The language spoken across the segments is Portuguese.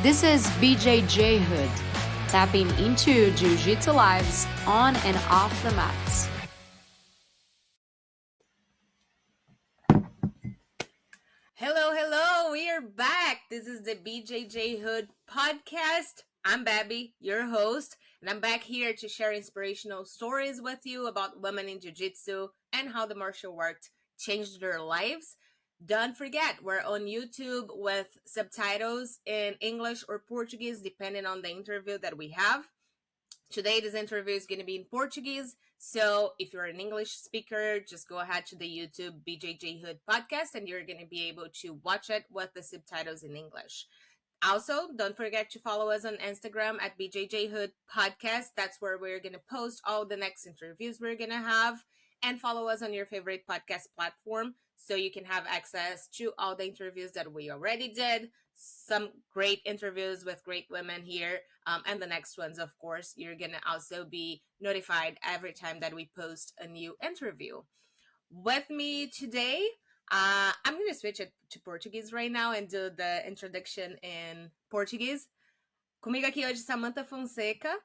This is BJJ Hood, tapping into Jiu-Jitsu lives on and off the mats. Hello, we are back. This is the BJJ Hood podcast. I'm Babby, your host, and I'm back here to share inspirational stories with you about women in Jiu-Jitsu and how the martial art changed their lives. Don't forget, we're on YouTube with subtitles in English or Portuguese, depending on the interview that we have. Today, this interview is going to be in Portuguese. So if you're an English speaker, just go ahead to the YouTube BJJ Hood podcast and you're going to be able to watch it with the subtitles in English. Also, don't forget to follow us on Instagram at BJJ Hood Podcast. That's where we're going to post all the next interviews we're going to have. And follow us on your favorite podcast platform so you can have access to all the interviews that we already did. Some great interviews with great women here. And the next ones, of course, you're going to also be notified every time that we post a new interview. With me today, I'm going to switch it to Portuguese right now and do the introduction in Portuguese. Comigo aqui hoje, Samantha Fonseca,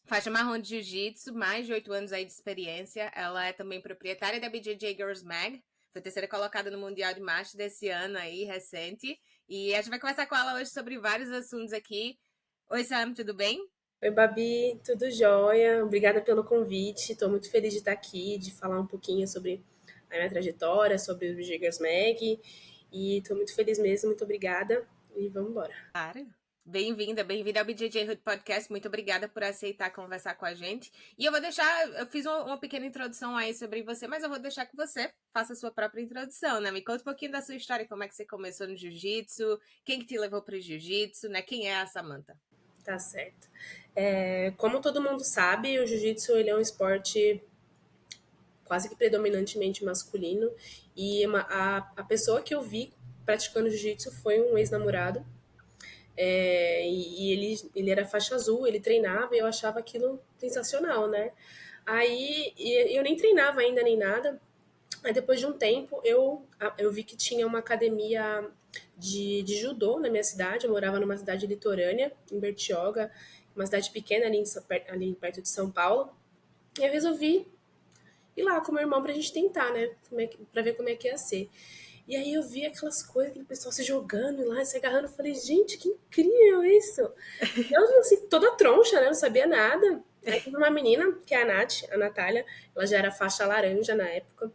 faixa marrom de jiu-jitsu, mais de 8 anos aí de experiência. Ela é também proprietária da BJJ Girls Mag, foi terceira colocada no Mundial de Marcha desse ano aí, recente. E a gente vai conversar com ela hoje sobre vários assuntos aqui. Oi, Sam, tudo bem? Oi, Babi, tudo jóia? Obrigada pelo convite. Estou muito feliz de estar aqui, de falar um pouquinho sobre a minha trajetória, sobre o BJJ Girls Mag. E estou muito feliz mesmo, muito obrigada. E vamos embora. Claro. Bem-vinda ao BJJ Hood Podcast. Muito obrigada por aceitar conversar com a gente. E eu fiz uma pequena introdução aí sobre você, mas eu vou deixar que você faça a sua própria introdução, né? Me conta um pouquinho da sua história, como é que você começou no jiu-jitsu, quem que te levou para o jiu-jitsu, né? Quem é a Samantha? Tá certo. Como todo mundo sabe, o jiu-jitsu ele é um esporte quase que predominantemente masculino. E a pessoa que eu vi praticando jiu-jitsu foi um ex-namorado. E ele era faixa azul, ele treinava e eu achava aquilo sensacional, né? Aí eu nem treinava ainda nem nada. Aí depois de um tempo eu vi que tinha uma academia de judô na minha cidade. Eu morava numa cidade litorânea, em Bertioga, uma cidade pequena ali perto de São Paulo. E eu resolvi ir lá com meu irmão pra gente tentar, né? Pra ver como é que ia ser. E aí eu vi aquelas coisas, aquele pessoal se jogando lá, se agarrando. Eu falei, gente, que incrível isso! Eu, assim, toda troncha, né? Não sabia nada. Aí teve uma menina, que é a Nath, a Natália, ela já era faixa laranja na época.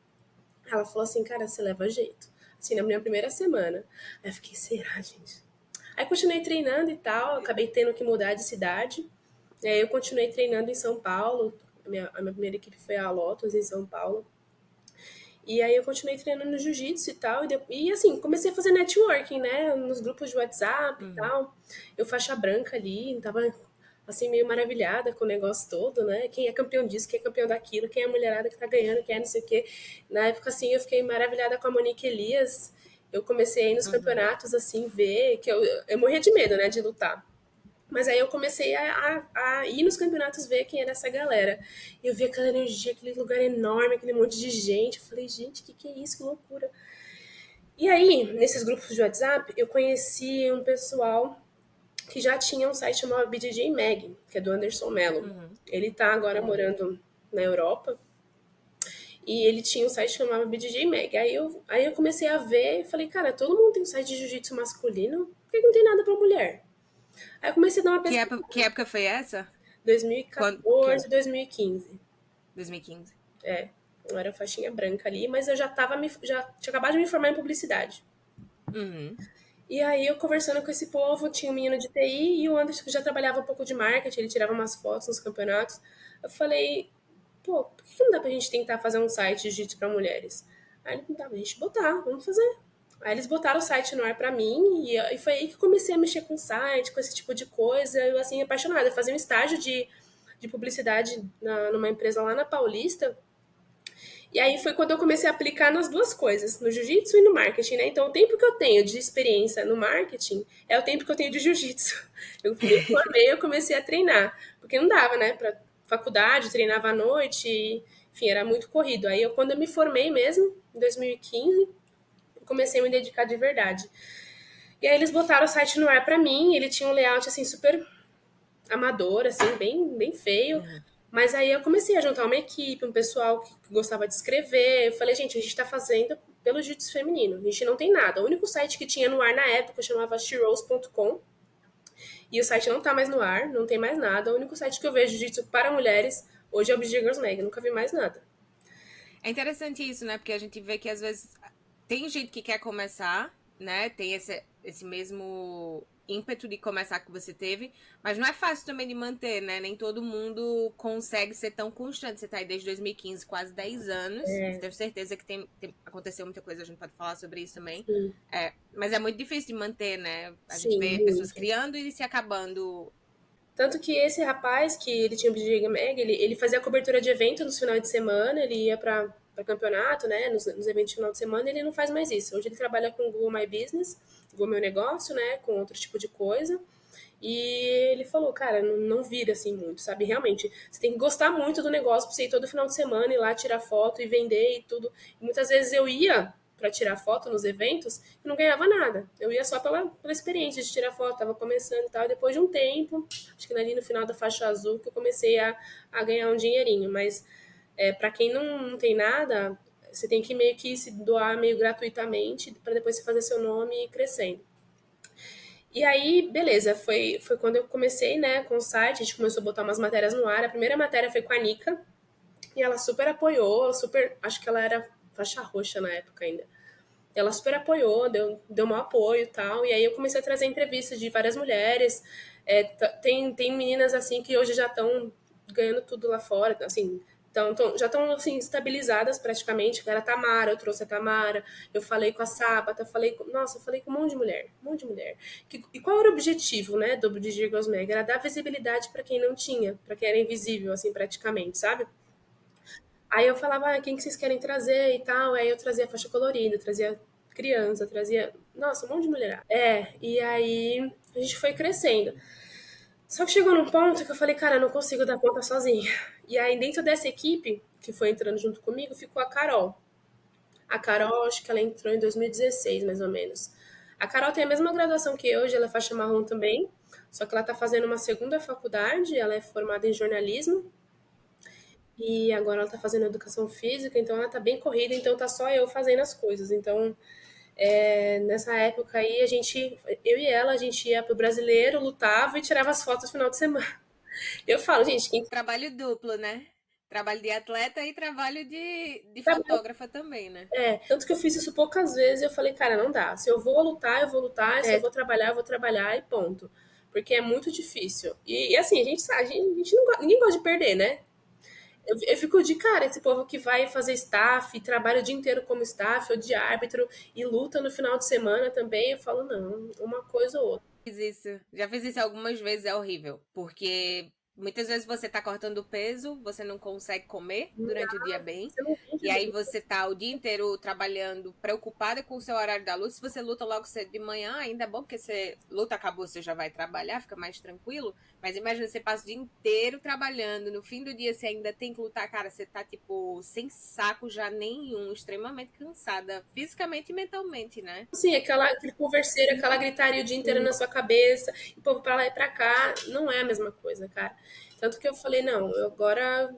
Ela falou assim, cara, você leva jeito. Assim, na minha primeira semana. Aí eu fiquei, será, gente? Aí continuei treinando e tal, acabei tendo que mudar de cidade. E aí eu continuei treinando em São Paulo. A minha primeira equipe foi a Lotus, em São Paulo. E aí eu continuei treinando no jiu-jitsu e tal. E assim, comecei a fazer networking, né? Nos grupos de WhatsApp e tal. Eu faixa branca ali, tava assim, meio maravilhada com o negócio todo, né? Quem é campeão disso, quem é campeão daquilo, quem é a mulherada que tá ganhando, quem é não sei o quê. Na época, assim, eu fiquei maravilhada com a Monique Elias. Eu comecei a ir nos campeonatos, assim, ver que eu morria de medo, né, de lutar. Mas aí eu comecei a ir nos campeonatos ver quem era essa galera. E eu vi aquela energia, aquele lugar enorme, aquele monte de gente. Eu falei, gente, que é isso? Que loucura. E aí, nesses grupos de WhatsApp, eu conheci um pessoal que já tinha um site chamado BJJ Mag, que é do Anderson Mello. Ele tá agora morando na Europa. E ele tinha um site chamado BJJ Mag. Aí eu comecei a ver e falei, cara, todo mundo tem um site de jiu-jitsu masculino, por que não tem nada pra mulher? Aí eu comecei a dar uma pesquisa. Que época foi essa? 2014, 2015. 2015. Eu era faixinha branca ali, mas eu já tinha acabado de me formar em publicidade. E aí eu conversando com esse povo, tinha um menino de TI e o Anderson que já trabalhava um pouco de marketing, ele tirava umas fotos nos campeonatos. Eu falei, pô, por que não dá pra gente tentar fazer um site de jiu-jitsu pra mulheres? Aí ele dá pra gente botar, vamos fazer. Aí eles botaram o site no ar pra mim e foi aí que comecei a mexer com o site, com esse tipo de coisa. Eu, assim, apaixonada. Eu fazia um estágio de publicidade numa empresa lá na Paulista. E aí foi quando eu comecei a aplicar nas duas coisas, no jiu-jitsu e no marketing, né? Então, o tempo que eu tenho de experiência no marketing é o tempo que eu tenho de jiu-jitsu. Eu me formei, eu comecei a treinar, porque não dava, né? Pra faculdade, treinava à noite, enfim, era muito corrido. Aí, quando eu me formei mesmo, em 2015, comecei a me dedicar de verdade. E aí eles botaram o site no ar pra mim, ele tinha um layout, assim, super amador, assim, bem feio. Mas aí eu comecei a juntar uma equipe, um pessoal que gostava de escrever. Eu falei, gente, a gente tá fazendo pelo jiu-jitsu feminino. A gente não tem nada. O único site que tinha no ar na época chamava shirose.com. E o site não tá mais no ar, não tem mais nada. O único site que eu vejo jiu-jitsu para mulheres hoje é o BJ Girls Mag. Eu nunca vi mais nada. É interessante isso, né? Porque a gente vê que às vezes tem gente que quer começar, né? Tem esse mesmo ímpeto de começar que você teve, mas não é fácil também de manter, né? Nem todo mundo consegue ser tão constante. Você tá aí desde 2015, quase 10 anos. Tenho certeza que aconteceu muita coisa, a gente pode falar sobre isso também. Sim, Mas é muito difícil de manter, né? A gente sim, vê pessoas muito. criando e se acabando. Tanto que esse rapaz, que ele tinha o BJ Mag, ele fazia cobertura de evento nos finais de semana, ele ia para campeonato, né, nos eventos de final de semana, ele não faz mais isso. Hoje ele trabalha com o Google My Business, Google Meu Negócio, né, com outro tipo de coisa. E ele falou, cara, não vira assim muito, sabe? Realmente, você tem que gostar muito do negócio pra você ir todo final de semana, ir lá tirar foto e vender e tudo. E muitas vezes eu ia para tirar foto nos eventos e não ganhava nada. Eu ia só pela experiência de tirar foto, tava começando e tal. E depois de um tempo, acho que ali no final da faixa azul, que eu comecei a ganhar um dinheirinho. Mas para quem não tem nada, você tem que meio que se doar meio gratuitamente para depois você fazer seu nome e ir crescendo. E aí, beleza, foi quando eu comecei, né, com o site, a gente começou a botar umas matérias no ar. A primeira matéria foi com a Nika, e ela super apoiou, acho que ela era faixa roxa na época ainda. Ela super apoiou, deu um apoio e tal. E aí eu comecei a trazer entrevistas de várias mulheres. Tem meninas assim que hoje já estão ganhando tudo lá fora, assim, já estão assim, estabilizadas praticamente. Que era a Tamara, eu trouxe a Tamara, eu falei com a Sábata, eu falei com um monte de mulher, um monte de mulher. E qual era o objetivo, né, do DJ Girls Mag? Era dar visibilidade para quem não tinha, para quem era invisível, assim, praticamente, sabe? Aí eu falava, quem que vocês querem trazer e tal. Aí eu trazia faixa colorida, trazia criança, trazia. Nossa, um monte de mulher. E aí a gente foi crescendo. Só que chegou num ponto que eu falei, cara, eu não consigo dar conta sozinha. E aí, dentro dessa equipe, que foi entrando junto comigo, ficou a Carol. A Carol, acho que ela entrou em 2016, mais ou menos. A Carol tem a mesma graduação que eu, hoje ela é faixa marrom também. Só que ela tá fazendo uma segunda faculdade, ela é formada em jornalismo. E agora ela tá fazendo educação física, então ela tá bem corrida, então tá só eu fazendo as coisas. Então, nessa época aí, eu e ela, a gente ia pro Brasileiro, lutava e tirava as fotos no final de semana. Eu falo, gente, quem Trabalho duplo, né? Trabalho de atleta e trabalho de trabalha. fotógrafa também, né? Tanto que eu fiz isso poucas vezes, eu falei, cara, não dá. Se eu vou lutar, eu vou lutar, se eu vou trabalhar, eu vou trabalhar e ponto. Porque é muito difícil. E assim, a gente sabe, a gente não, ninguém gosta de perder, né? Eu fico de cara, esse povo que vai fazer staff, trabalha o dia inteiro como staff ou de árbitro e luta no final de semana também. Eu falo, não, uma coisa ou outra. Fiz isso. Já fiz isso algumas vezes, é horrível. Porque muitas vezes você tá cortando peso, você não consegue comer durante o dia bem. Você não E entende aí muito. você tá o dia inteiro trabalhando, preocupada com o seu horário da luta. Se você luta logo cedo de manhã, ainda é bom, porque você luta, acabou, você já vai trabalhar, fica mais tranquilo. Mas imagina, você passa o dia inteiro trabalhando, no fim do dia você ainda tem que lutar, cara, você tá, tipo, sem saco já nenhum, extremamente cansada, fisicamente e mentalmente, né? Sim, aquele converseiro, aquela gritaria o dia inteiro na sua cabeça, e o povo pra lá e pra cá, não é a mesma coisa, cara. Tanto que eu falei, não, eu agora,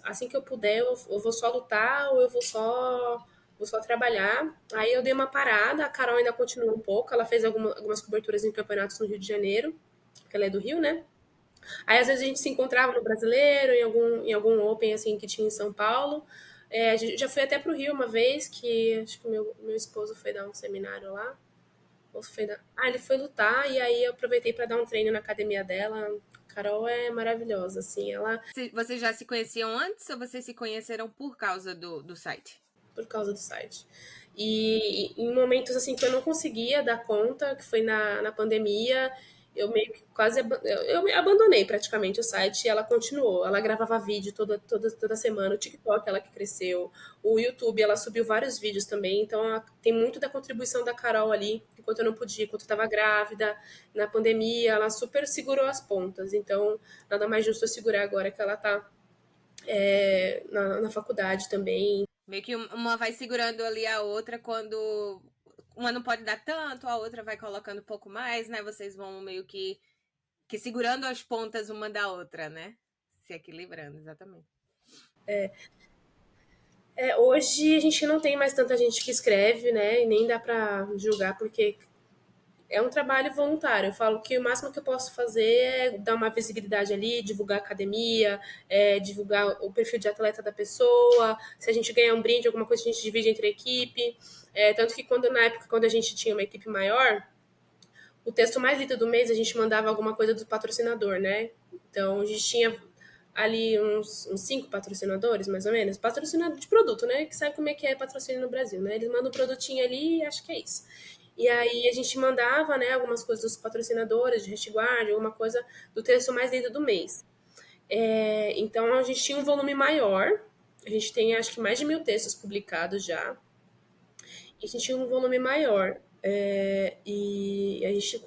assim que eu puder, eu vou só lutar ou eu vou só trabalhar. Aí eu dei uma parada, a Carol ainda continua um pouco, ela fez algumas coberturas em campeonatos no Rio de Janeiro, que ela é do Rio, né? Aí às vezes a gente se encontrava no Brasileiro, em algum Open assim que tinha em São Paulo. A gente já fui até pro Rio uma vez, que acho que meu esposo foi dar um seminário lá. Ele foi lutar e aí eu aproveitei para dar um treino na academia dela. A Carol é maravilhosa, assim, ela, Vocês já se conheciam antes ou vocês se conheceram por causa do site? por causa do site. E em momentos assim que eu não conseguia dar conta, que foi na pandemia, eu meio que eu me abandonei praticamente o site e ela continuou. Ela gravava vídeo toda semana, o TikTok ela que cresceu, o YouTube ela subiu vários vídeos também, então tem muito da contribuição da Carol ali, enquanto eu não podia, enquanto eu estava grávida, na pandemia, ela super segurou as pontas. Então, nada mais justo eu segurar agora que ela tá na faculdade também. Meio que uma vai segurando ali a outra quando uma não pode dar tanto, a outra vai colocando um pouco mais, né? Vocês vão meio que segurando as pontas uma da outra, né? Se equilibrando, exatamente. Hoje a gente não tem mais tanta gente que escreve, né? E nem dá pra julgar, porque é um trabalho voluntário. Eu falo que o máximo que eu posso fazer é dar uma visibilidade ali, divulgar a academia, divulgar o perfil de atleta da pessoa. Se a gente ganhar um brinde, alguma coisa, a gente divide entre a equipe. Tanto que na época, quando a gente tinha uma equipe maior, o texto mais lido do mês a gente mandava alguma coisa do patrocinador, né? Então a gente tinha ali uns 5 patrocinadores, mais ou menos. Patrocinador de produto, né? Que sabe como é que é patrocínio no Brasil, né? Eles mandam um produtinho ali e acho que é isso. E aí a gente mandava, né, algumas coisas dos patrocinadores, de Restguard, alguma coisa do texto mais lido do mês. Então a gente tinha um volume maior. A gente tem acho que mais de 1.000 textos publicados já. E a gente tinha um volume maior. E a gente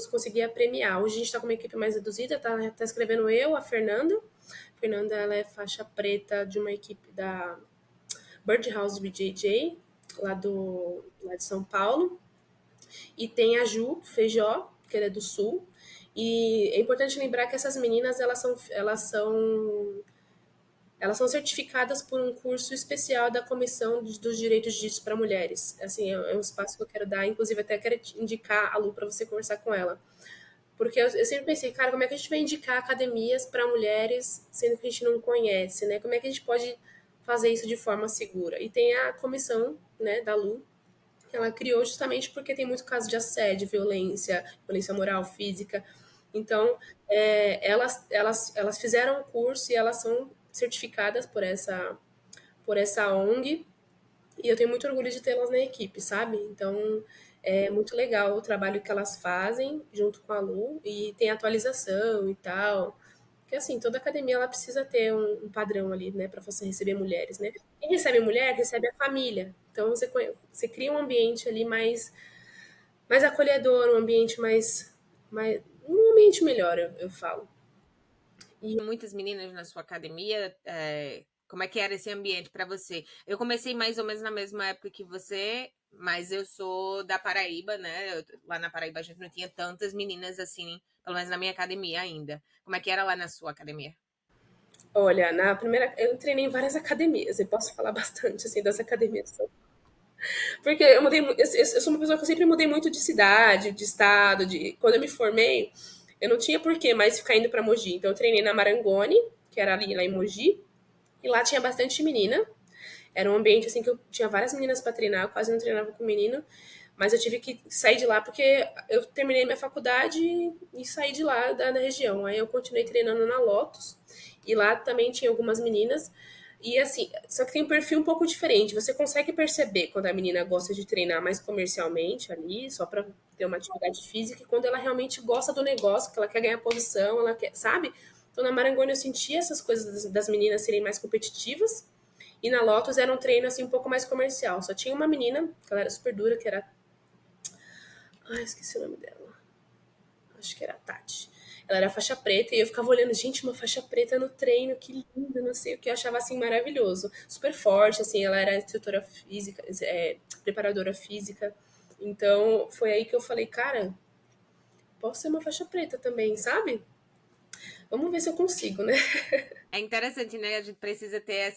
conseguia premiar. Hoje a gente está com uma equipe mais reduzida, tá escrevendo eu, a Fernanda. A Fernanda, ela é faixa preta de uma equipe da Birdhouse BJJ, lá de São Paulo. E tem a Ju Feijó, que ela é do Sul. E é importante lembrar que essas meninas, elas são certificadas por um curso especial da Comissão dos Direitos Disso para Mulheres. Assim, é um espaço que eu quero dar, inclusive até quero indicar a Lu para você conversar com ela. Porque eu sempre pensei, cara, como é que a gente vai indicar academias para mulheres, sendo que a gente não conhece, né? Como é que a gente pode fazer isso de forma segura? E tem a comissão, né, da Lu, que ela criou justamente porque tem muito caso de assédio, violência moral, física. Então, elas fizeram o curso e elas são certificadas por essa ONG, e eu tenho muito orgulho de tê-las na equipe, sabe? Então, é muito legal o trabalho que elas fazem junto com a Lu, e tem atualização e tal. Porque, assim, toda academia ela precisa ter um padrão ali, né, para você receber mulheres, né? Quem recebe mulher, recebe a família. Então, você cria um ambiente ali mais acolhedor, um ambiente um ambiente melhor, eu falo. Muitas meninas na sua academia, como é que era esse ambiente para você? Eu comecei mais ou menos na mesma época que você, mas eu sou da Paraíba, né? Lá na Paraíba a gente não tinha tantas meninas assim, pelo menos na minha academia ainda. Como é que era lá na sua academia? Olha, eu treinei em várias academias, eu posso falar bastante, assim, das academias. Porque eu sou uma pessoa que eu sempre mudei muito de cidade, de estado, quando eu me formei, eu não tinha por que mais ficar indo para Mogi. Então eu treinei na Marangoni, que era ali lá em Mogi, e lá tinha bastante menina. Era um ambiente assim que eu tinha várias meninas para treinar, eu quase não treinava com menino, mas eu tive que sair de lá porque eu terminei minha faculdade e saí de lá da região. Aí eu continuei treinando na Lotus, e lá também tinha algumas meninas. E assim, só que tem um perfil um pouco diferente. Você consegue perceber quando a menina gosta de treinar mais comercialmente ali, só para ter uma atividade física, e quando ela realmente gosta do negócio, que ela quer ganhar posição, ela quer, sabe? Então na Marangoni eu sentia essas coisas das meninas serem mais competitivas, e na Lotus era um treino assim um pouco mais comercial. Só tinha uma menina, que ela era super dura, que era. Ai, esqueci o nome dela. Acho que era a Tati. Ela era faixa preta e eu ficava olhando, gente, uma faixa preta no treino, que lindo, não sei o que. Eu achava assim maravilhoso. Super forte, assim, ela era instrutora física, preparadora física. Então foi aí que eu falei, cara, posso ser uma faixa preta também, sabe? Vamos ver se eu consigo, né? É interessante, né? A gente precisa ter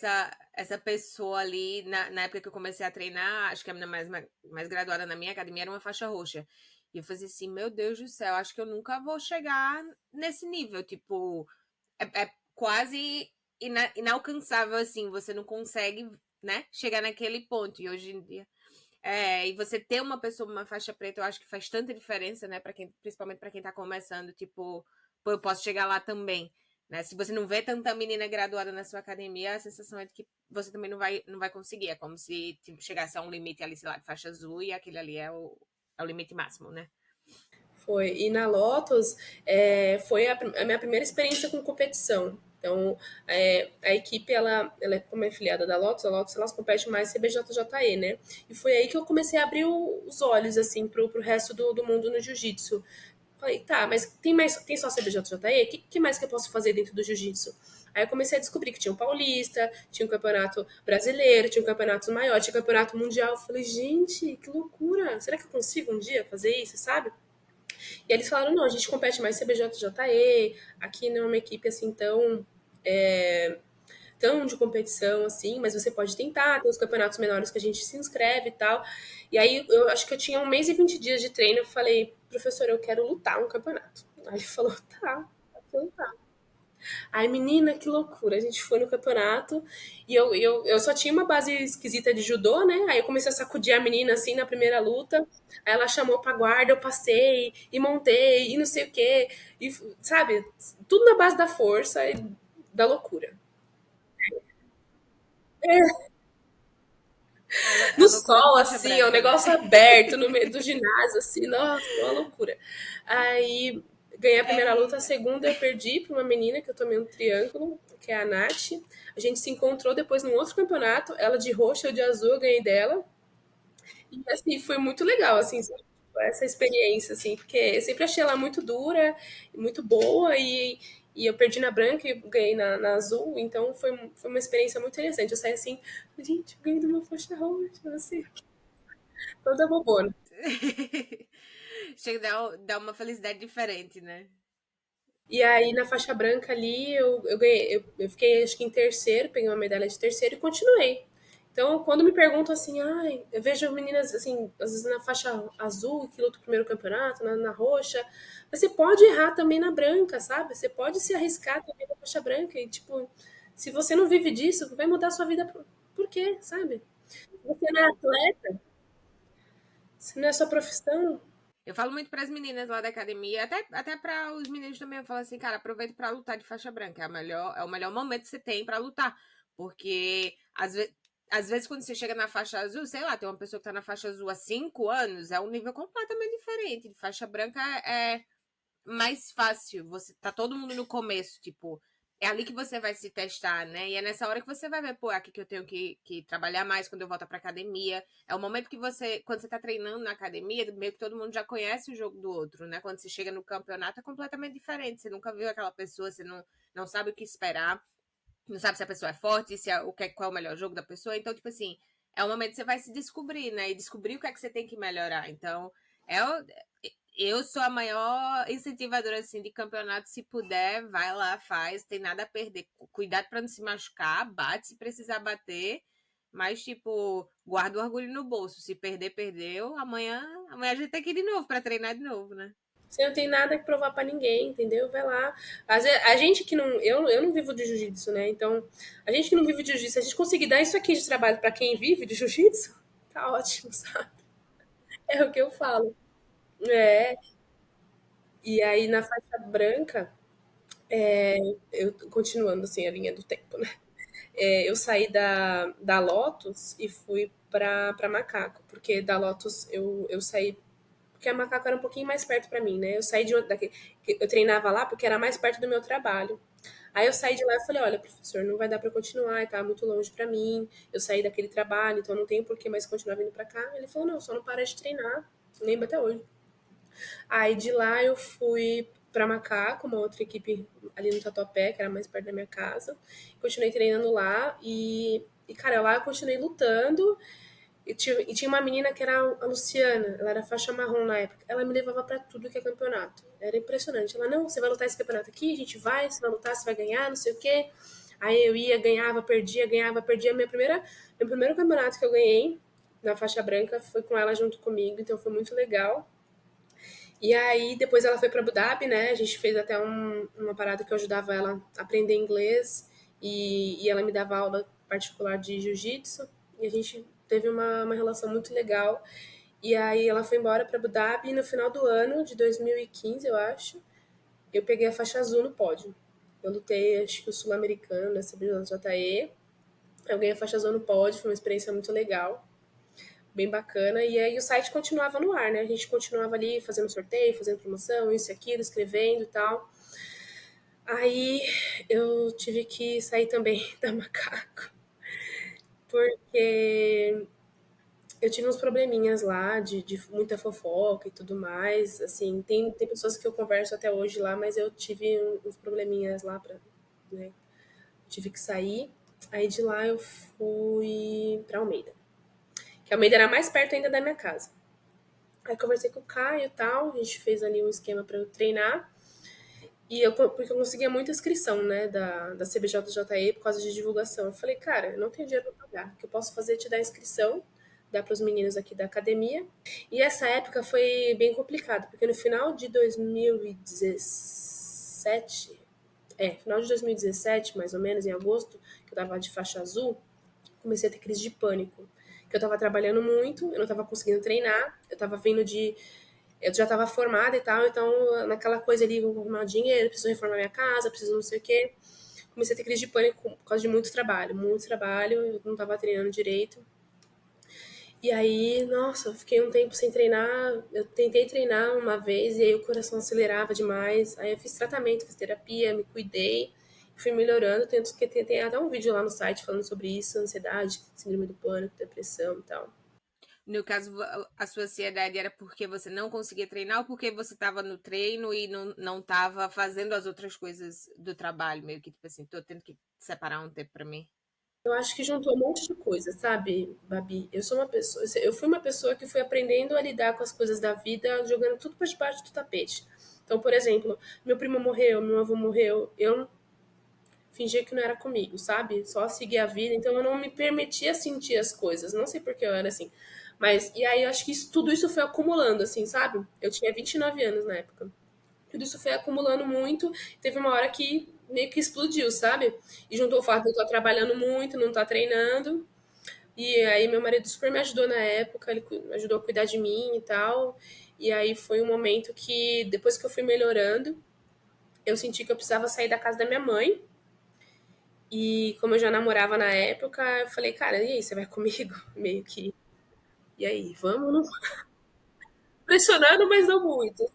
essa pessoa ali. Na época que eu comecei a treinar, acho que a menina mais graduada na minha academia era uma faixa roxa. E eu fazia assim, meu Deus do céu, acho que eu nunca vou chegar nesse nível. Tipo, é quase inalcançável, assim. Você não consegue, né, chegar naquele ponto. E hoje em dia. E você ter uma pessoa, uma faixa preta, eu acho que faz tanta diferença, né? Principalmente para quem tá começando, tipo, pô, eu posso chegar lá também. Né? Se você não vê tanta menina graduada na sua academia, a sensação é de que você também não vai conseguir. É como se tipo, chegasse a um limite ali, sei lá, de faixa azul, e aquele ali é o limite máximo, né? Foi. E na Lotus foi a minha primeira experiência com competição. Então, a equipe, ela é como é filiada da Lotus, a Lotus elas competem mais CBJJE, né? E foi aí que eu comecei a abrir os olhos, assim, pro resto do mundo no jiu-jitsu. Falei, tá, mas tem só CBJJE? Que mais que eu posso fazer dentro do jiu-jitsu? Aí eu comecei a descobrir que tinha um paulista, tinha um campeonato brasileiro, tinha um campeonato maior, tinha um campeonato mundial. Eu falei, gente, que loucura! Será que eu consigo um dia fazer isso, sabe? E eles falaram, não, a gente compete mais CBJJE, aqui não é uma equipe assim tão de competição assim, mas você pode tentar, tem os campeonatos menores que a gente se inscreve e tal. E aí eu acho que eu tinha 1 mês e 20 dias de treino, eu falei, professor, eu quero lutar um campeonato. Aí ele falou, tá, pode lutar. Aí, menina, que loucura. A gente foi no campeonato e eu só tinha uma base esquisita de judô, né? Aí eu comecei a sacudir a menina assim na primeira luta. Aí ela chamou pra guarda, eu passei e montei e não sei o quê. E, sabe, tudo na base da força e da loucura. A No loucura do sol, faixa assim, ó, um branca, né? negócio aberto no meio do ginásio, assim, nossa, uma loucura. Aí ganhei a primeira luta, a Eita. segunda eu perdi pra uma menina que eu tomei um triângulo, que é a Nath. A gente se encontrou depois num outro campeonato, ela de roxa, eu de azul, eu ganhei dela. E assim, foi muito legal, assim, sabe? Essa experiência, assim, porque eu sempre achei ela muito dura, muito boa, e eu perdi na branca e ganhei na azul, então foi uma experiência muito interessante. Eu saí assim, gente, eu ganhei de uma faixa roxa, assim, toda bobona. Chega a dar uma felicidade diferente, né? E aí na faixa branca ali eu ganhei, eu fiquei acho que em terceiro, peguei uma medalha de terceiro e continuei. Então, quando me perguntam assim, ai, eu vejo meninas assim, às vezes na faixa azul, que luta o primeiro campeonato, na roxa, mas você pode errar também na branca, sabe? Você pode se arriscar também na faixa branca e tipo, se você não vive disso, vai mudar a sua vida por quê, sabe? Você não é atleta, se não é sua profissão. Eu falo muito para as meninas lá da academia, até para os meninos também. Eu falo assim, cara, aproveita para lutar de faixa branca. É o melhor momento que você tem para lutar. Porque às vezes, quando você chega na faixa azul, sei lá, tem uma pessoa que tá na faixa azul há 5 anos, é um nível completamente diferente. De faixa branca é mais fácil. Você tá todo mundo no começo, tipo, é ali que você vai se testar, né? E é nessa hora que você vai ver, pô, é aqui que eu tenho que trabalhar mais quando eu voltar pra academia. É o momento que você, quando você tá treinando na academia, meio que todo mundo já conhece o jogo do outro, né? Quando você chega no campeonato é completamente diferente. Você nunca viu aquela pessoa, você não sabe o que esperar, não sabe se a pessoa é forte, se é, qual é o melhor jogo da pessoa. Então, tipo assim, é o momento que você vai se descobrir, né? E descobrir o que é que você tem que melhorar. Então, é o, eu sou a maior incentivadora assim de campeonato. Se puder, vai lá, faz, tem nada a perder. Cuidado para não se machucar, bate se precisar bater, mas tipo, guarda o orgulho no bolso. Se perder, perdeu. Amanhã a gente tem que ir de novo para treinar de novo, né? Você não tem nada que provar pra ninguém, entendeu? Vai lá. A gente que não. Eu não vivo de jiu-jitsu, né? Então, a gente que não vive de jiu-jitsu, a gente conseguir dar isso aqui de trabalho pra quem vive de jiu-jitsu, tá ótimo, sabe? É o que eu falo. É. E aí na faixa branca, eu continuando assim a linha do tempo, né? Eu saí da Lotus e fui pra Macaco, porque da Lotus eu saí porque a Macaco era um pouquinho mais perto pra mim, né? Eu saí eu treinava lá porque era mais perto do meu trabalho. Aí eu saí de lá e falei, olha, professor, não vai dar pra continuar, tá muito longe pra mim. Eu saí daquele trabalho, então não tenho por que mais continuar vindo pra cá. Ele falou, não, só não para de treinar. Lembro até hoje. Aí de lá eu fui pra Macaco, uma outra equipe ali no Tatuapé, que era mais perto da minha casa. Continuei treinando lá e cara, lá eu continuei lutando. E tinha uma menina que era a Luciana, ela era faixa marrom na época. Ela me levava pra tudo que é campeonato. Era impressionante. Ela, não, você vai lutar esse campeonato aqui, a gente vai, você vai lutar, você vai ganhar, não sei o quê. Aí eu ia, ganhava, perdia, ganhava, perdia. Meu primeiro campeonato que eu ganhei na faixa branca foi com ela junto comigo, então foi muito legal. E aí depois ela foi para Abu Dhabi, né? A gente fez até uma parada que eu ajudava ela a aprender inglês e ela me dava aula particular de jiu-jitsu e a gente teve uma relação muito legal. E aí ela foi embora para Abu Dhabi e no final do ano de 2015, eu acho, eu peguei a faixa azul no pódio. Eu lutei, acho que o sul-americano, nessa BJJE. Eu ganhei a faixa azul no pódio, foi uma experiência muito legal, bem bacana. E aí o site continuava no ar, né? A gente continuava ali fazendo sorteio, fazendo promoção, isso e aquilo, escrevendo e tal. Aí eu tive que sair também da Macaco, porque eu tive uns probleminhas lá de muita fofoca e tudo mais. Assim, tem pessoas que eu converso até hoje lá, mas eu tive uns probleminhas lá né, tive que sair. Aí de lá eu fui pra Almeida. Que Almeida era mais perto ainda da minha casa. Aí conversei com o Caio e tal, a gente fez ali um esquema para eu treinar. Porque eu conseguia muita inscrição, né, da CBJJE por causa de divulgação. Eu falei, cara, eu não tenho dinheiro pra pagar. O que eu posso fazer é te dar inscrição, dar para os meninos aqui da academia. E essa época foi bem complicada, porque no final de 2017, final de 2017, mais ou menos, em agosto, que eu tava de faixa azul, comecei a ter crise de pânico. Que eu tava trabalhando muito, eu não tava conseguindo treinar, eu tava vindo de eu já estava formada e tal, então naquela coisa ali, vou arrumar dinheiro, preciso reformar minha casa, preciso não sei o quê. Comecei a ter crise de pânico por causa de muito trabalho, eu não estava treinando direito. E aí, nossa, eu fiquei um tempo sem treinar, eu tentei treinar uma vez e aí o coração acelerava demais. Aí eu fiz tratamento, fiz terapia, me cuidei, fui melhorando. Tem até um vídeo lá no site falando sobre isso, ansiedade, síndrome do pânico, depressão e tal. No caso, a sua ansiedade era porque você não conseguia treinar ou porque você estava no treino e não estava fazendo as outras coisas do trabalho, meio que tipo assim, tô tendo que separar um tempo para mim. Eu acho que juntou um monte de coisa, sabe, Babi? Eu fui uma pessoa que foi aprendendo a lidar com as coisas da vida, jogando tudo para debaixo do tapete. Então, por exemplo, meu primo morreu, meu avô morreu, eu fingia que não era comigo, sabe? Só seguia a vida, então eu não me permitia sentir as coisas. Não sei por que eu era assim. Mas, e aí eu acho que tudo isso foi acumulando, assim, sabe? Eu tinha 29 anos na época. Tudo isso foi acumulando muito. Teve uma hora que meio que explodiu, sabe? E juntou o fato de eu estar trabalhando muito, não estar treinando. E aí meu marido super me ajudou na época, ele me ajudou a cuidar de mim e tal. E aí foi um momento que, depois que eu fui melhorando, eu senti que eu precisava sair da casa da minha mãe. E como eu já namorava na época, eu falei, cara, e aí, você vai comigo? Meio que. E aí, vamos? Não... Pressionando, mas não muito.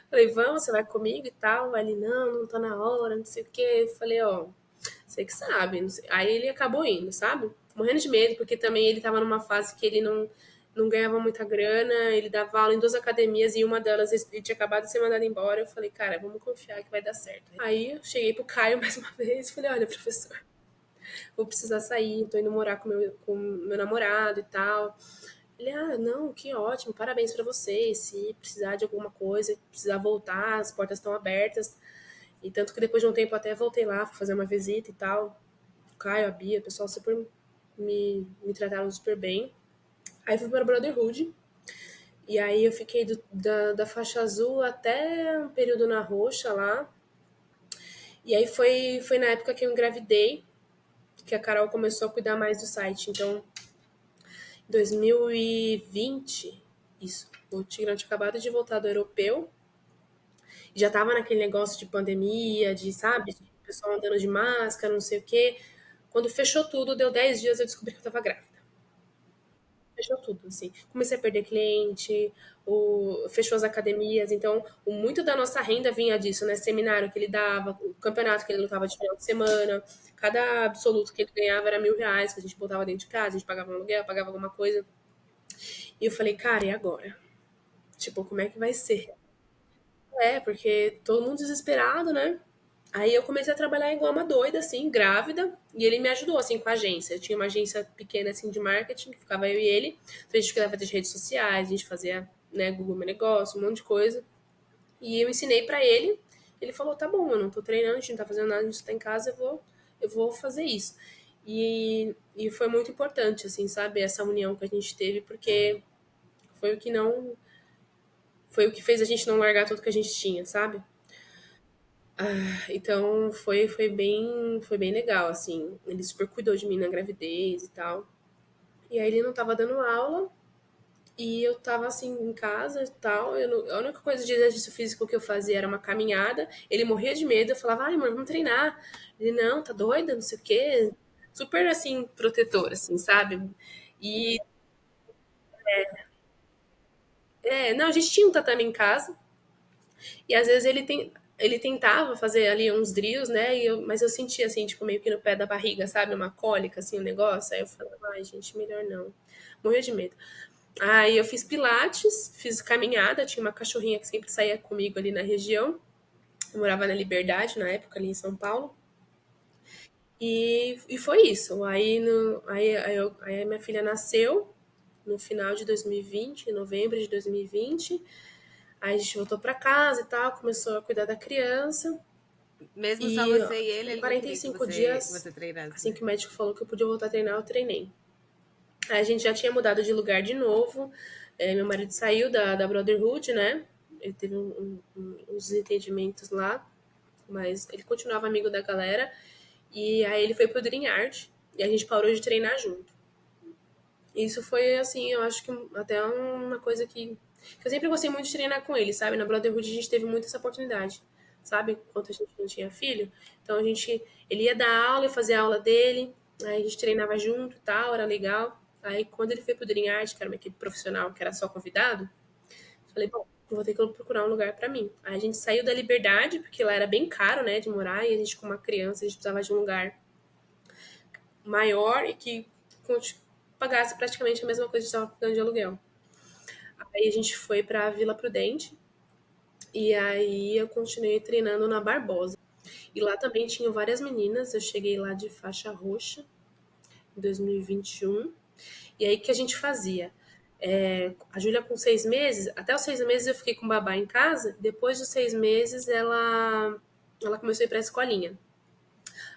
Falei, vamos, você vai comigo e tal? Aí ele, não tá na hora, não sei o quê. Eu falei, ó, você que sabe. Não sei. Aí ele acabou indo, sabe? Morrendo de medo, porque também ele tava numa fase que ele não ganhava muita grana, ele dava aula em duas academias e uma delas ele tinha acabado de ser mandado embora. Eu falei, cara, vamos confiar que vai dar certo. Aí eu cheguei pro Caio mais uma vez e falei, olha, professor, vou precisar sair, tô indo morar com meu namorado e tal. Ele, não, que ótimo, parabéns pra você. Se precisar de alguma coisa, precisar voltar, as portas estão abertas. E tanto que depois de um tempo até voltei lá, fui fazer uma visita e tal. O Caio, a Bia, o pessoal super me trataram super bem. Aí fui para Brotherhood. E aí eu fiquei da faixa azul até um período na roxa lá. E aí foi na época que eu engravidei, que a Carol começou a cuidar mais do site. Então, 2020, isso. O Tigrão tinha acabado de voltar do europeu. Já tava naquele negócio de pandemia, sabe, de pessoal andando de máscara, não sei o quê. Quando fechou tudo, deu 10 dias, eu descobri que eu tava grávida. Fechou tudo, assim. Comecei a perder cliente, fechou as academias, então muito da nossa renda vinha disso, né? Seminário que ele dava, o campeonato que ele lutava de final de semana, cada absoluto que ele ganhava era R$ 1.000, que a gente botava dentro de casa, a gente pagava um aluguel, pagava alguma coisa. E eu falei, cara, e agora? Tipo, como é que vai ser? Porque todo mundo desesperado, né? Aí eu comecei a trabalhar igual uma doida, assim, grávida, e ele me ajudou, assim, com a agência. Eu tinha uma agência pequena, assim, de marketing, que ficava eu e ele. Então a gente cuidava das redes sociais, a gente fazia, né, Google Meu Negócio, um monte de coisa. E eu ensinei pra ele, ele falou, tá bom, eu não tô treinando, a gente não tá fazendo nada, a gente tá em casa, eu vou fazer isso. E foi muito importante, assim, sabe, essa união que a gente teve, porque foi o que não... Foi o que fez a gente não largar tudo que a gente tinha, sabe? Então foi bem legal, assim. Ele super cuidou de mim na gravidez e tal. E aí ele não tava dando aula e eu tava assim em casa e tal. A única coisa de exercício físico que eu fazia era uma caminhada. Ele morria de medo, eu falava, ai, amor, vamos treinar. Ele, não, tá doida, não sei o quê. Super assim, protetor, assim, sabe? E não, a gente tinha um tatame em casa. E às vezes ele tem. ele tentava fazer ali uns drills, né? Mas eu sentia assim, tipo, meio que no pé da barriga, sabe? Uma cólica, assim, um negócio. Aí eu falava, ai, gente, melhor não. Morria de medo. Aí eu fiz pilates, fiz caminhada, tinha uma cachorrinha que sempre saía comigo ali na região. Eu morava na Liberdade na época, ali em São Paulo. E foi isso. Aí a minha filha nasceu no final de 2020, em novembro de 2020. Aí a gente voltou para casa e tal, começou a cuidar da criança. Mesmo só E você e em ele não queria que 45 que dias, você treinasse, assim né? que o médico falou que eu podia voltar a treinar, eu treinei. Aí a gente já tinha mudado de lugar de novo. Meu marido saiu da Brotherhood, né? Ele teve uns desentendimentos lá, mas ele continuava amigo da galera. E aí ele foi pro Dream Art e a gente parou de treinar junto. Isso foi, assim, eu acho que até uma coisa que eu sempre gostei muito de treinar com ele, sabe? Na Brotherhood a gente teve muito essa oportunidade, sabe? Enquanto a gente não tinha filho. Então ele ia dar aula e fazer a aula dele, aí a gente treinava junto e tal, era legal. Aí quando ele foi pro Dream Art, que era uma equipe profissional, que era só convidado, falei, bom, eu vou ter que procurar um lugar pra mim. Aí a gente saiu da Liberdade, porque lá era bem caro, né, de morar, e a gente com uma criança, a gente precisava de um lugar maior e que pagasse praticamente a mesma coisa que estava pagando de aluguel. Aí a gente foi pra Vila Prudente e aí eu continuei treinando na Barbosa. E lá também tinham várias meninas, eu cheguei lá de faixa roxa em 2021. E aí o que a gente fazia? A Júlia com 6 meses, até os 6 meses eu fiquei com babá em casa, depois dos 6 meses ela começou a ir pra escolinha.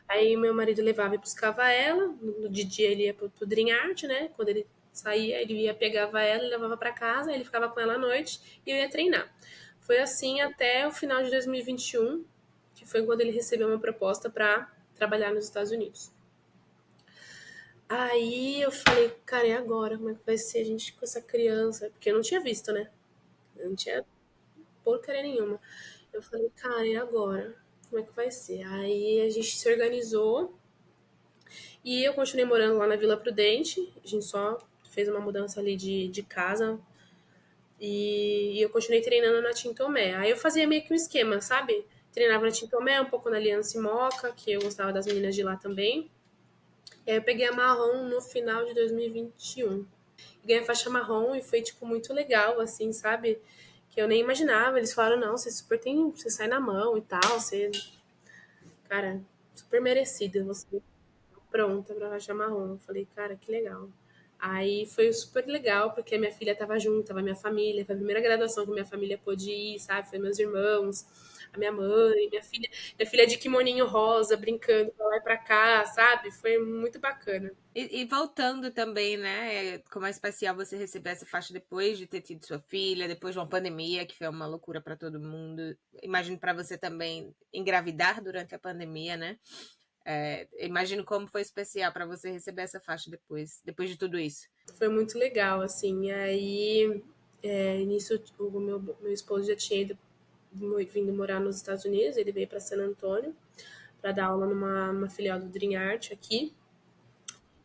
Aí meu marido levava e buscava ela. De dia ele ia pro Dream Art, né? Quando ele saía, ele ia, pegava ela e levava para casa. Aí ele ficava com ela à noite e eu ia treinar. Foi assim até o final de 2021, que foi quando ele recebeu uma proposta para trabalhar nos Estados Unidos. Aí eu falei, cara, e agora? Como é que vai ser a gente com essa criança? Porque eu não tinha visto, né? Eu não tinha porcaria nenhuma. Eu falei, cara, e agora? Como é que vai ser? Aí a gente se organizou. E eu continuei morando lá na Vila Prudente. A gente só fez uma mudança ali de casa. E eu continuei treinando na Tintomé. Aí eu fazia meio que um esquema, sabe? Treinava na Tintomé, um pouco na Aliança e Moca, que eu gostava das meninas de lá também. E aí eu peguei a marrom no final de 2021. Ganhei a faixa marrom e foi, tipo, muito legal, assim, sabe? Que eu nem imaginava. Eles falaram, não, você super tem. Você sai na mão e tal. Você. Cara, super merecida. Você pronta pra faixa marrom. Eu falei, cara, que legal. Aí foi super legal, porque a minha filha tava junto, tava minha família, foi a primeira graduação que minha família pôde ir, sabe? Foi meus irmãos, a minha mãe, minha filha de kimoninho rosa, brincando pra lá e pra cá, sabe? Foi muito bacana. E voltando também, né? Como é especial você receber essa faixa depois de ter tido sua filha, depois de uma pandemia, que foi uma loucura para todo mundo. Imagino para você também engravidar durante a pandemia, né? Imagino como foi especial para você receber essa faixa depois de tudo isso. Foi muito legal, assim. E aí, nisso, o meu esposo já tinha vindo morar nos Estados Unidos, ele veio para San Antônio para dar aula numa filial do Dream Art aqui.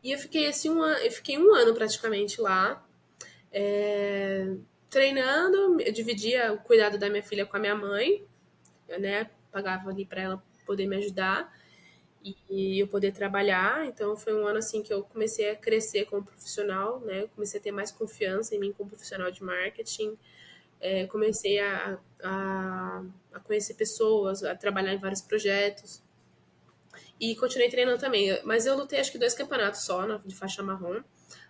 E eu fiquei assim eu fiquei um ano praticamente lá, treinando, eu dividia o cuidado da minha filha com a minha mãe, né? Pagava ali para ela poder me ajudar e eu poder trabalhar. Então foi um ano assim que eu comecei a crescer como profissional, né? Eu comecei a ter mais confiança em mim como profissional de marketing. Comecei a conhecer pessoas, a trabalhar em vários projetos. E continuei treinando também. Mas eu lutei acho que 2 campeonatos só de faixa marrom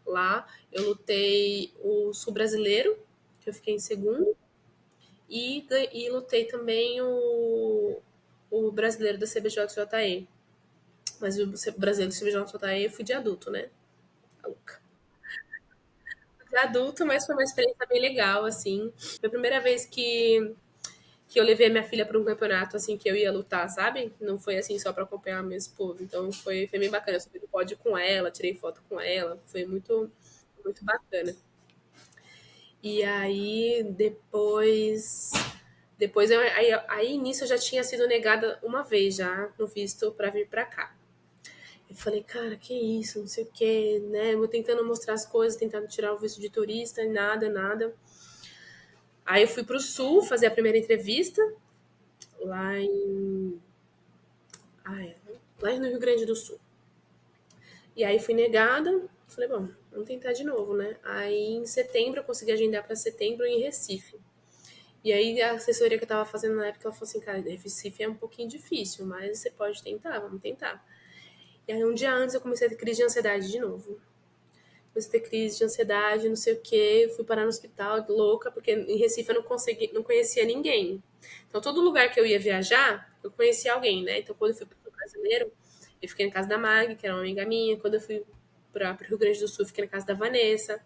lá. Eu lutei o Sul Brasileiro, que eu fiquei em segundo. E lutei também o brasileiro da CBJJE. Mas o brasileiro do CBJJE eu fui de adulto, né? De adulto, mas foi uma experiência bem legal, assim. Foi a primeira vez que eu levei a minha filha para um campeonato, assim, que eu ia lutar, sabe? Não foi, assim, só para acompanhar meu esposo. Então, foi bem bacana. Eu subi no pódio com ela, tirei foto com ela. Foi muito bacana. E aí, aí nisso eu já tinha sido negada uma vez já no visto para vir para cá. Eu falei, cara, que isso, não sei o que, né? Eu tentando mostrar as coisas, tentando tirar o visto de turista, nada, nada. Aí eu fui pro sul fazer a primeira entrevista lá em. Ai, lá no Rio Grande do Sul. E aí fui negada, falei, bom, vamos tentar de novo, né? Aí em setembro eu consegui agendar para setembro em Recife. E aí a assessoria que eu tava fazendo na época, ela falou assim, cara, Recife é um pouquinho difícil, mas você pode tentar, vamos tentar. E aí um dia antes eu comecei a ter crise de ansiedade de novo. Comecei a ter crise de ansiedade, não sei o quê, fui parar no hospital, louca, porque em Recife eu não conhecia ninguém. Então todo lugar que eu ia viajar, eu conhecia alguém, né? Então quando eu fui pro Rio Brasileiro, eu fiquei na casa da Mag, que era uma amiga minha. Quando eu fui para o Rio Grande do Sul, fiquei na casa da Vanessa.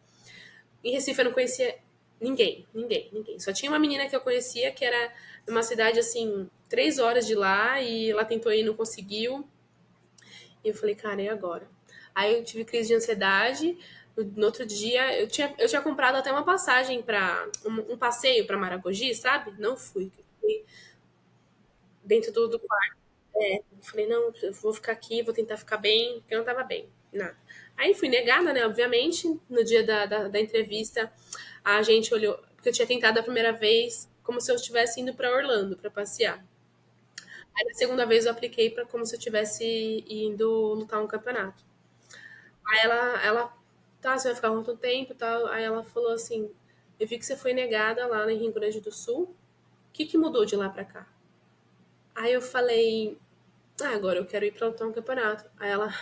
Em Recife eu não conhecia ninguém. Só tinha uma menina que eu conhecia que era numa cidade assim, 3 horas de lá, e ela tentou ir e não conseguiu. E eu falei, cara, e agora? Aí eu tive crise de ansiedade. No outro dia, eu tinha comprado até uma passagem para um passeio para Maragogi, sabe? Não fui. Fiquei dentro do quarto. Eu falei, não, eu vou ficar aqui, vou tentar ficar bem, porque eu não tava bem, nada. Aí fui negada, né? Obviamente, no dia da entrevista, a gente olhou, porque eu tinha tentado a primeira vez como se eu estivesse indo para Orlando para passear. Aí na segunda vez eu apliquei para como se eu estivesse indo lutar um campeonato. Aí ela, tá, você vai ficar quanto tempo e tal? Aí ela falou assim, eu vi que você foi negada lá no Rio Grande do Sul. O que que mudou de lá pra cá? Aí eu falei, agora eu quero ir pra lutar um campeonato. Aí ela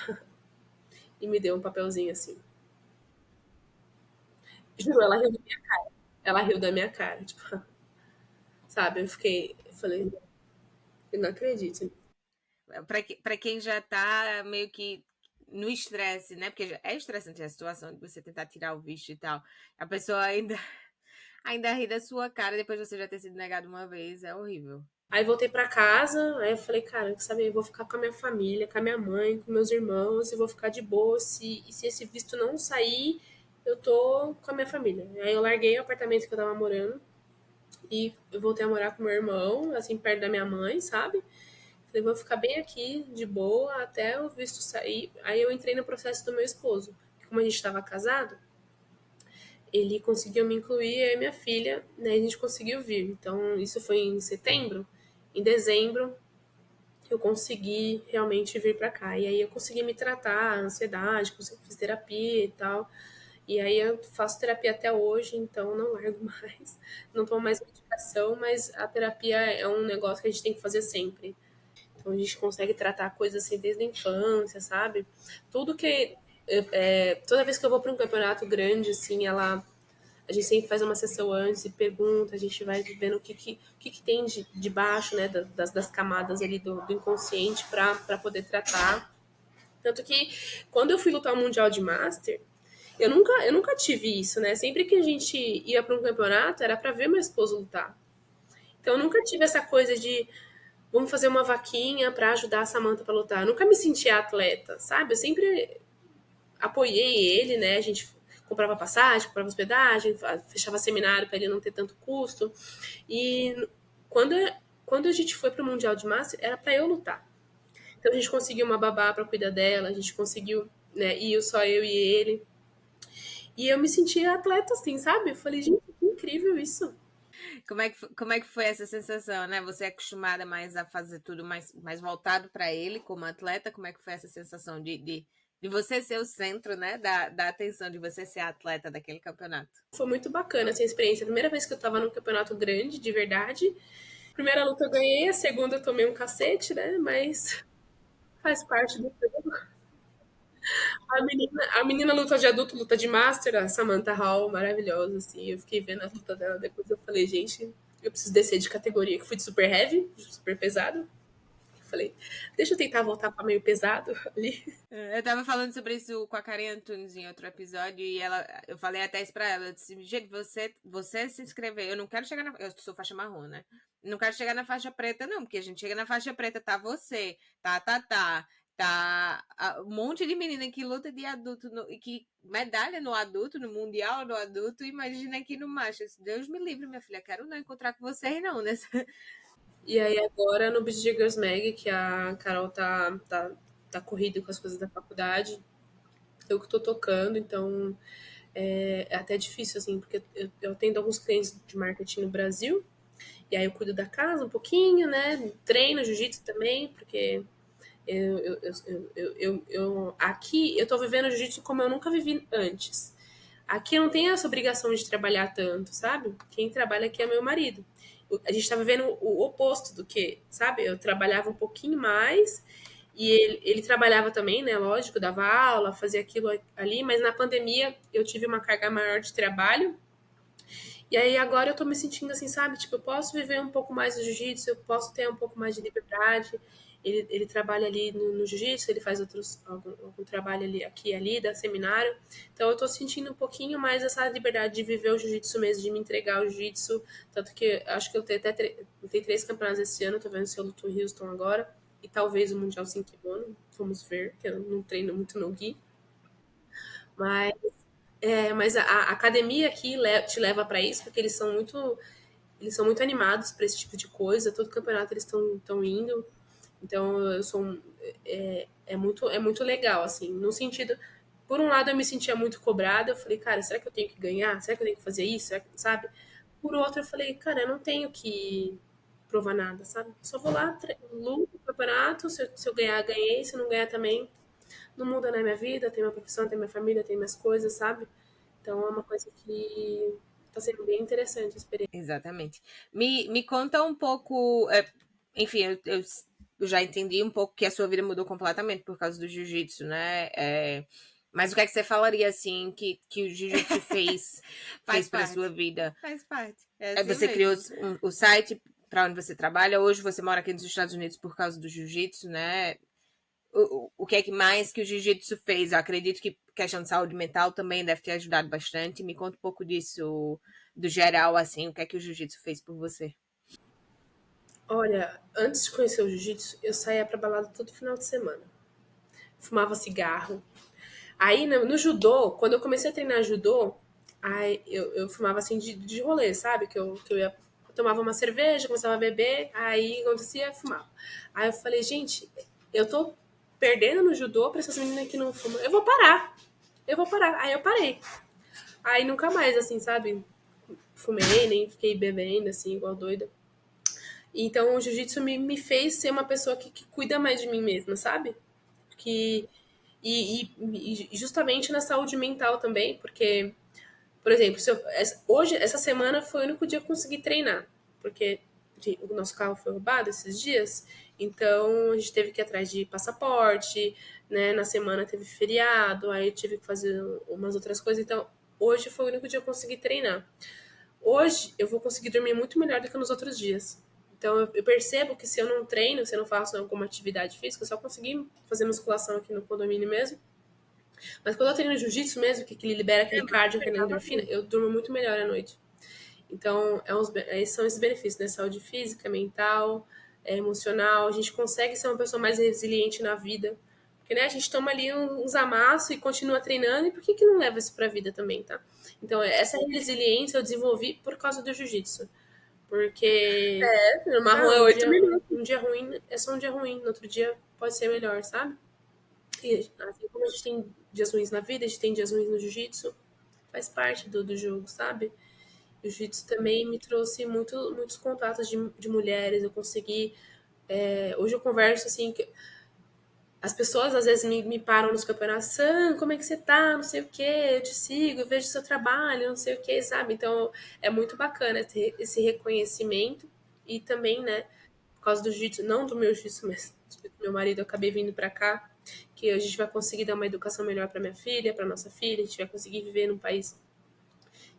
e me deu um papelzinho assim. Juro, ela riu da minha cara. Ela riu da minha cara, tipo, sabe? Eu falei, eu não acredito. Para quem já tá meio que no estresse, né? Porque é estressante a situação de você tentar tirar o visto e tal. A pessoa ainda ri da sua cara depois de você já ter sido negado uma vez. É horrível. Aí voltei pra casa, aí eu falei, cara, sabe, eu vou ficar com a minha família, com a minha mãe, com meus irmãos, e vou ficar de boa. Se esse visto não sair, eu tô com a minha família. Aí eu larguei o apartamento que eu tava morando e eu voltei a morar com meu irmão, assim, perto da minha mãe, sabe? Falei, vou ficar bem aqui, de boa, até o visto sair. Aí eu entrei no processo do meu esposo. Como a gente estava casado, ele conseguiu me incluir, eu e minha filha, né? A gente conseguiu vir. Então, isso foi em setembro. Em dezembro, eu consegui realmente vir para cá. E aí eu consegui me tratar, ansiedade, fiz terapia e tal. E aí eu faço terapia até hoje, então não largo mais. Não tomo mais medicação, mas a terapia é um negócio que a gente tem que fazer sempre. Então a gente consegue tratar coisas assim desde a infância, sabe? Tudo que. Toda vez que eu vou para um campeonato grande, assim, a gente sempre faz uma sessão antes e pergunta, a gente vai vendo o que tem de baixo, né, das camadas ali do inconsciente para poder tratar. Tanto que quando eu fui lutar o Mundial de Master, eu nunca tive isso, né? Sempre que a gente ia para um campeonato, era para ver meu esposo lutar. Então eu nunca tive essa coisa de vamos fazer uma vaquinha para ajudar a Samantha para lutar. Eu nunca me sentia atleta, sabe? Eu sempre apoiei ele, né? A gente comprava passagem, comprava hospedagem, fechava seminário para ele não ter tanto custo. E quando, quando a gente foi pro Mundial de Master, era para eu lutar. Então a gente conseguiu uma babá para cuidar dela, a gente conseguiu, né? E só eu e ele. E eu me sentia atleta assim, sabe? Eu falei, gente, que incrível isso. Como é que foi essa sensação, né? Você é acostumada mais a fazer tudo mais voltado para ele como atleta. Como é que foi essa sensação de você ser o centro, né? Da atenção, de você ser a atleta daquele campeonato? Foi muito bacana essa experiência. A primeira vez que eu tava num campeonato grande, de verdade. Primeira luta eu ganhei, a segunda eu tomei um cacete, né? Mas faz parte do jogo. A menina luta de adulto, luta de master, a Samantha Hall, maravilhosa, assim. Eu fiquei vendo a luta dela, depois eu falei, gente, eu preciso descer de categoria, que fui de super heavy, de super pesado. Eu falei, deixa eu tentar voltar pra meio pesado ali. Eu tava falando sobre isso com a Karen Antunes em outro episódio e eu falei até isso pra ela. Eu disse, gente, você se inscrever. Eu não quero chegar na. Eu sou faixa marrom, né? Não quero chegar na faixa preta, não, porque a gente chega na faixa preta, tá você, tá um monte de menina que luta de adulto, e que medalha no adulto, no mundial no adulto, imagina aqui no macho. Deus me livre, minha filha, quero não encontrar com vocês, não, nessa. E aí agora no Beat Girls Mag, que a Carol tá corrida com as coisas da faculdade, eu que tô tocando, então é até difícil, assim, porque eu atendo alguns clientes de marketing no Brasil, E aí eu cuido da casa um pouquinho, né? Treino jiu-jitsu também, porque aqui eu tô vivendo jiu-jitsu como eu nunca vivi antes. Aqui eu não tenho essa obrigação de trabalhar tanto, sabe? Quem trabalha aqui é meu marido. A gente tá vivendo o oposto do que, sabe? Eu trabalhava um pouquinho mais e ele trabalhava também, né? Lógico, dava aula, fazia aquilo ali, mas na pandemia eu tive uma carga maior de trabalho. E aí agora eu tô me sentindo assim, sabe? Tipo, eu posso viver um pouco mais do jiu-jitsu, eu posso ter um pouco mais de liberdade. Ele trabalha ali no jiu-jitsu, ele faz algum trabalho ali, aqui e ali, dá seminário. Então eu tô sentindo um pouquinho mais essa liberdade de viver o jiu-jitsu mesmo, de me entregar ao jiu-jitsu. Tanto que acho que eu tenho até lutei 3 campeonatos esse ano, tô vendo se eu luto o Houston agora. E talvez o Mundial sem kimono, vamos ver, que eu não treino muito no gi. Mas mas a academia aqui te leva para isso, porque eles são muito animados para esse tipo de coisa. Todo campeonato eles estão indo. Então eu sou é muito legal assim, no sentido, por um lado eu me sentia muito cobrada, eu falei, cara, será que eu tenho que ganhar? Será que eu tenho que fazer isso? Sabe? Por outro eu falei, cara, eu não tenho que provar nada, sabe? Só vou lá, luto o campeonato, se eu ganhar, ganhei, se eu não ganhar também, não muda na minha vida, tem minha profissão, tem minha família, tem minhas coisas, sabe? Então é uma coisa que tá sendo bem interessante a experiência. Exatamente. Me conta um pouco. Enfim, eu já entendi um pouco que a sua vida mudou completamente por causa do jiu-jitsu, né? Mas o que é que você falaria assim que o jiu-jitsu fez, Faz fez para parte. sua vida? Faz parte. É assim Você mesmo. criou o site para onde você trabalha. Hoje você mora aqui nos Estados Unidos por causa do jiu-jitsu, né? O que é que mais que o jiu-jitsu fez? Eu acredito que questão de saúde mental também deve ter ajudado bastante. Me conta um pouco disso, do geral, assim, o que é que o jiu-jitsu fez por você? Olha, antes de conhecer o jiu-jitsu, eu saía pra balada todo final de semana. Fumava cigarro. Aí no judô, quando eu comecei a treinar judô, aí eu fumava assim de rolê, sabe? Eu tomava uma cerveja, começava a beber, aí acontecia, fumava. Aí eu falei, gente, eu tô perdendo no judô pra essas meninas que não fumam. Eu vou parar. Eu vou parar. Aí eu parei. Aí nunca mais, assim, sabe? Fumei, nem fiquei bebendo, assim, igual doida. Então o jiu-jitsu me fez ser uma pessoa que cuida mais de mim mesma, sabe? Que, e justamente na saúde mental também, porque, por exemplo, hoje, essa semana foi o único dia que eu consegui treinar, porque o nosso carro foi roubado esses dias, então a gente teve que ir atrás de passaporte, né? Na semana teve feriado, aí eu tive que fazer umas outras coisas, então hoje foi o único dia que eu consegui treinar. Hoje eu vou conseguir dormir muito melhor do que nos outros dias. Então eu percebo que se eu não treino, se eu não faço alguma atividade física, eu só consegui fazer musculação aqui no condomínio mesmo. Mas quando eu treino jiu-jitsu mesmo, que ele libera aquele cardio, aquela endorfina, eu durmo muito melhor à noite. Então, são esses benefícios, né? Saúde física, mental, emocional. A gente consegue ser uma pessoa mais resiliente na vida. Porque, né, a gente toma ali uns amassos e continua treinando. E por que não leva isso pra vida também, tá? Então, essa resiliência eu desenvolvi por causa do jiu-jitsu. Porque no marrom é 8 minutos. Um dia ruim é só um dia ruim. No outro dia pode ser melhor, sabe? E assim como a gente tem dias ruins na vida, a gente tem dias ruins no jiu-jitsu. Faz parte do jogo, sabe? O jiu-jitsu também me trouxe muitos contatos de mulheres. Eu consegui. Hoje eu converso assim. As pessoas às vezes me param nos campeonatos. Sam, como é que você tá? Não sei o que. Eu te sigo, eu vejo seu trabalho, não sei o que, sabe? Então é muito bacana ter esse reconhecimento. E também, né, por causa do jiu-jitsu, não do meu jiu-jitsu, mas do meu marido, eu acabei vindo pra cá. Que a gente vai conseguir dar uma educação melhor pra minha filha, pra nossa filha. A gente vai conseguir viver num país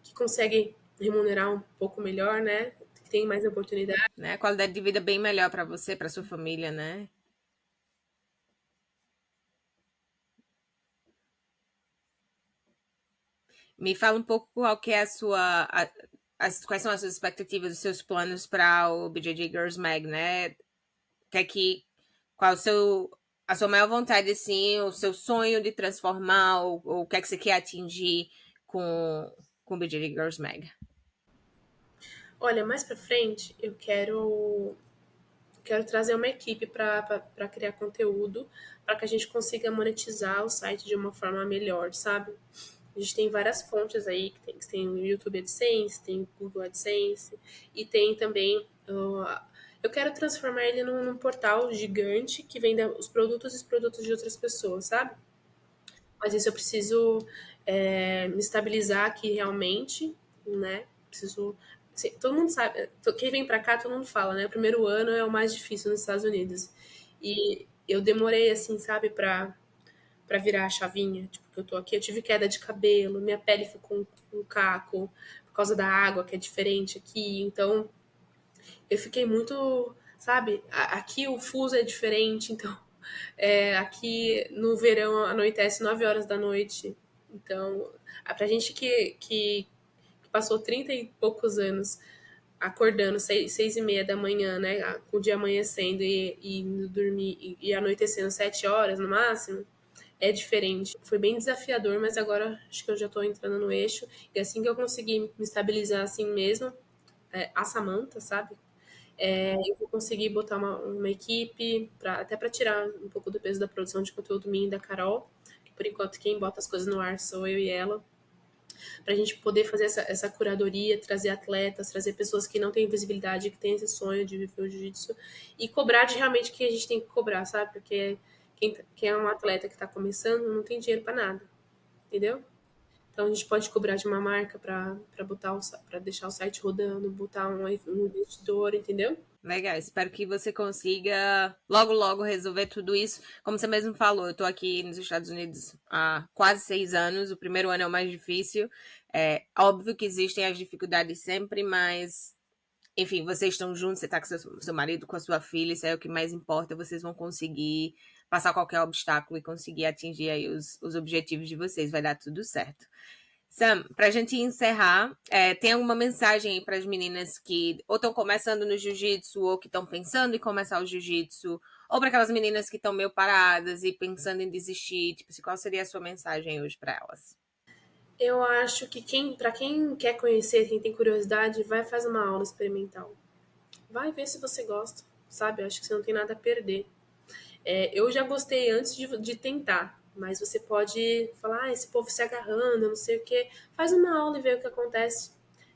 que consegue remunerar um pouco melhor, né? Que tem mais oportunidade. Né? Qualidade de vida bem melhor para você, para sua família, né? Me fala um pouco qual que é a sua. Quais são as suas expectativas, os seus planos para o BJJ Girls Mag, né? Que é que, qual o seu, a sua maior vontade, assim, o seu sonho de transformar, ou o que é que você quer atingir com o BJJ Girls Mag? Olha, mais pra frente, eu quero trazer uma equipe para criar conteúdo, para que a gente consiga monetizar o site de uma forma melhor, sabe? A gente tem várias fontes aí, que tem o YouTube AdSense, tem o Google AdSense, e tem também... eu quero transformar ele num portal gigante que venda os produtos e os produtos de outras pessoas, sabe? Mas isso eu preciso me estabilizar aqui realmente, né? Preciso... assim, todo mundo sabe, quem vem pra cá, todo mundo fala, né? O primeiro ano é o mais difícil nos Estados Unidos. E eu demorei, assim, sabe, pra virar a chavinha. Tipo, que eu tô aqui, eu tive queda de cabelo, minha pele ficou com caco por causa da água, que é diferente aqui. Então, eu fiquei muito, sabe? Aqui o fuso é diferente, então aqui no verão anoitece 9 horas da noite. Então, pra gente que passou 30 e poucos anos acordando 6:30 da manhã, né? Com o dia amanhecendo e dormir e anoitecendo 7 horas no máximo, é diferente. Foi bem desafiador, mas agora acho que eu já tô entrando no eixo. E assim que eu conseguir me estabilizar assim mesmo, a Samantha, sabe? Eu vou conseguir botar uma equipe, até para tirar um pouco do peso da produção de conteúdo minha e da Carol, que por enquanto quem bota as coisas no ar sou eu e ela, para a gente poder fazer essa curadoria, trazer atletas, trazer pessoas que não têm visibilidade, que têm esse sonho de viver o jiu-jitsu, e cobrar de realmente o que a gente tem que cobrar, sabe? Porque quem é um atleta que está começando não tem dinheiro para nada, entendeu? Então a gente pode cobrar de uma marca para deixar o site rodando, botar um investidor, entendeu? Legal, espero que você consiga logo, logo resolver tudo isso. Como você mesmo falou, eu tô aqui nos Estados Unidos há quase 6 anos, o primeiro ano é o mais difícil. É óbvio que existem as dificuldades sempre, mas, enfim, vocês estão juntos, você tá com seu marido, com a sua filha, isso é o que mais importa, vocês vão conseguir passar qualquer obstáculo e conseguir atingir aí os objetivos de vocês, vai dar tudo certo. Sam, pra gente encerrar, tem alguma mensagem aí para as meninas que ou estão começando no jiu-jitsu ou que estão pensando em começar o jiu-jitsu, ou para aquelas meninas que estão meio paradas e pensando em desistir, tipo assim, qual seria a sua mensagem hoje para elas? Eu acho que para quem quer conhecer, quem tem curiosidade, vai fazer uma aula experimental. Vai ver se você gosta, sabe? Eu acho que você não tem nada a perder. Eu já gostei antes de tentar, mas você pode falar, esse povo se agarrando, não sei o quê. Faz uma aula e vê o que acontece.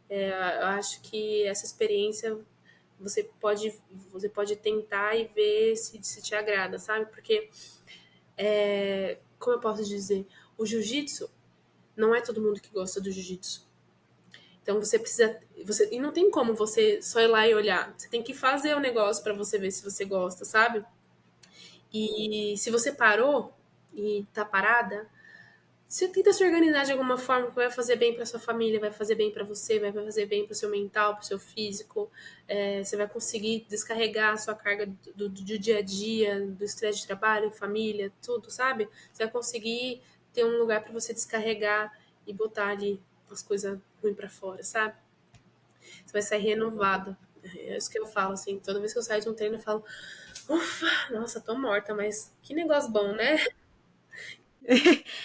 Eu acho que essa experiência você pode tentar e ver se te agrada, sabe? Porque, como eu posso dizer, o jiu-jitsu não é todo mundo que gosta do jiu-jitsu. Então você precisa. E não tem como você só ir lá e olhar. Você tem que fazer o negócio para você ver se você gosta, sabe? E se você parou e tá parada, você tenta se organizar de alguma forma que vai fazer bem para sua família, vai fazer bem para você, vai fazer bem para o seu mental, para o seu físico. Você vai conseguir descarregar a sua carga do dia a dia, do estresse de trabalho, família, tudo, sabe? Você vai conseguir ter um lugar para você descarregar e botar ali as coisas ruins para fora, sabe? Você vai sair renovado. É isso que eu falo, assim. Toda vez que eu saio de um treino, eu falo: ufa, nossa, tô morta, mas que negócio bom, né?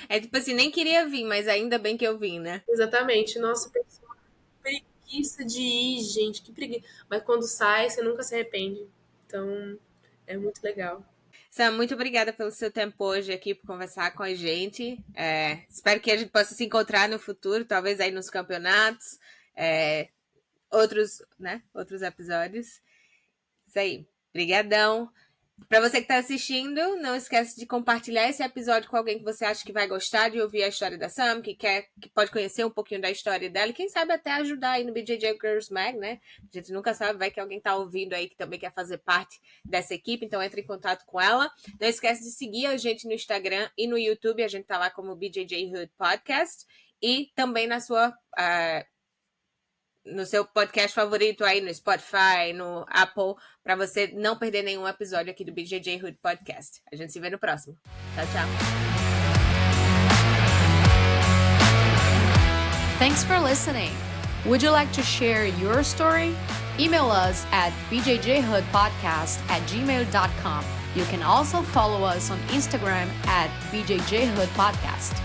É tipo assim, nem queria vir, mas ainda bem que eu vim, né? Exatamente. Nossa, pessoa, preguiça de ir, gente, que preguiça. Mas quando sai, você nunca se arrepende. Então, é muito legal. Sam, muito obrigada pelo seu tempo hoje aqui por conversar com a gente. Espero que a gente possa se encontrar no futuro, talvez aí nos campeonatos, outros episódios. Isso aí. Brigadão. Para você que está assistindo, não esquece de compartilhar esse episódio com alguém que você acha que vai gostar de ouvir a história da Sam, que pode conhecer um pouquinho da história dela e quem sabe até ajudar aí no BJJ Girls Mag, né? A gente nunca sabe, vai que alguém tá ouvindo aí que também quer fazer parte dessa equipe, então entre em contato com ela. Não esquece de seguir a gente no Instagram e no YouTube, a gente tá lá como BJJ Hood Podcast e também no seu podcast favorito aí, no Spotify, no Apple, para você não perder nenhum episódio aqui do BJJ Hood Podcast. A gente se vê no próximo. Tchau, tchau. Thanks for listening. Would you like to share your story? Email us at bjjhoodpodcast@gmail.com. You can also follow us on Instagram at bjjhoodpodcast.